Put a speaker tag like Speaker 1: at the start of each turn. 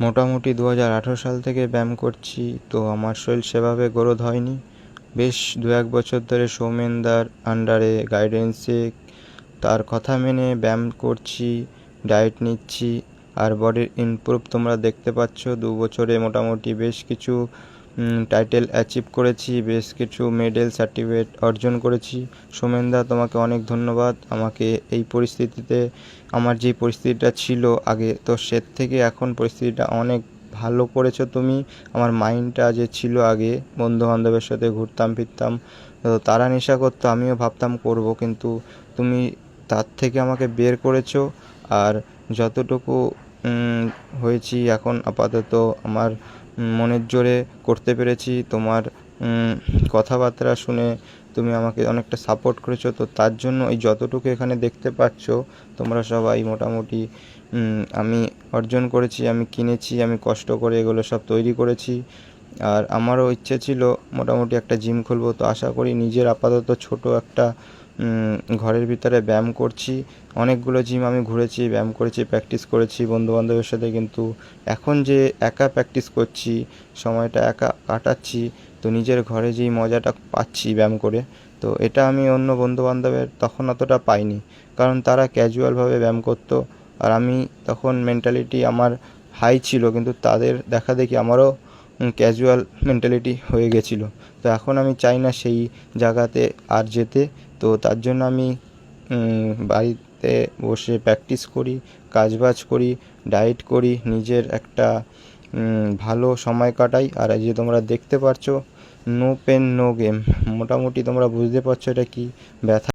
Speaker 1: মোটামুটি 2018 সাল থেকে ব্যায়াম করছি, তো আমার শরীর সেভাবে গ্রোথ হয়নি। বেশ 2-1 বছর ধরে সৌমেনদার আন্ডারে গাইডেন্সে তার কথা মেনে ব্যায়াম করছি, ডায়েট নিচ্ছি, আর বডির ইমপ্রুভ তোমরা দেখতে পাচ্ছ। 2 বছরে মোটামুটি বেশ কিছু টাইটেল অ্যাচিভ করেছি, বেশ কিছু মেডেল সার্টিফিকেট অর্জন করেছি। সৌমেনদা, তোমাকে অনেক ধন্যবাদ। আমাকে এই পরিস্থিতিতে, আমার যে পরিস্থিতিটা ছিল আগে, তো সে থেকে এখন পরিস্থিতিটা অনেক ভালো করেছো তুমি। আমার মাইন্ডটা যে ছিল আগে, বন্ধুবান্ধবের সাথে ঘুরতাম ফিরতাম, তো তারা নেশা করতো, আমিও ভাবতাম করব, কিন্তু তুমি তার থেকে আমাকে বের করেছো। আর যতটুকু হয়েছি এখন আপাতত আমার মনের জোরে করতে পেরেছি। তোমার কথাবার্তা শুনে তুমি আমাকে অনেকটা সাপোর্ট করেছো, তো তার জন্য এই যতটুকু এখানে দেখতে পাচ্ছ তোমরা সবাই মোটামুটি আমি অর্জন করেছি, আমি কিনেছি, আমি কষ্ট করে এগুলো সব তৈরি করেছি। আর আমারও ইচ্ছে ছিল মোটামুটি একটা জিম খুলবো, তো আশা করি নিজের আপাতত ছোট একটা ঘরের ভিতরে ব্যায়াম করছি। অনেকগুলো জিম আমি ঘুরেছি, ব্যায়াম করেছি, প্র্যাকটিস করেছি বন্ধুবান্ধবের সাথে, কিন্তু এখন যে একা প্র্যাকটিস করছি, সময়টা একা কাটাচ্ছি, তো নিজের ঘরে যেই মজাটা পাচ্ছি ব্যায়াম করে, তো এটা আমি অন্য বন্ধুবান্ধবের তখন অতটা পাইনি, কারণ তারা ক্যাজুয়ালভাবে ব্যায়াম করতো, আর আমি তখন মেন্টালিটি আমার হাই ছিল, কিন্তু তাদের দেখা দেখি আমারও ক্যাজুয়াল মেন্টালিটি হয়ে গেছিলো। তো এখন আমি চাই না সেই জায়গাতে আর যেতে। তো তার জন্য আমি বাড়িতে বসে প্র্যাকটিস করি, কাজবাজ করি, ডায়েট করি, নিজের একটা ভালো সময় কাটাই। আর এই যে তোমরা দেখতে পাচ্ছ, নো পেন নো গেম, মোটামুটি তোমরা বুঝতে পারছো এটা কি ব্যথা।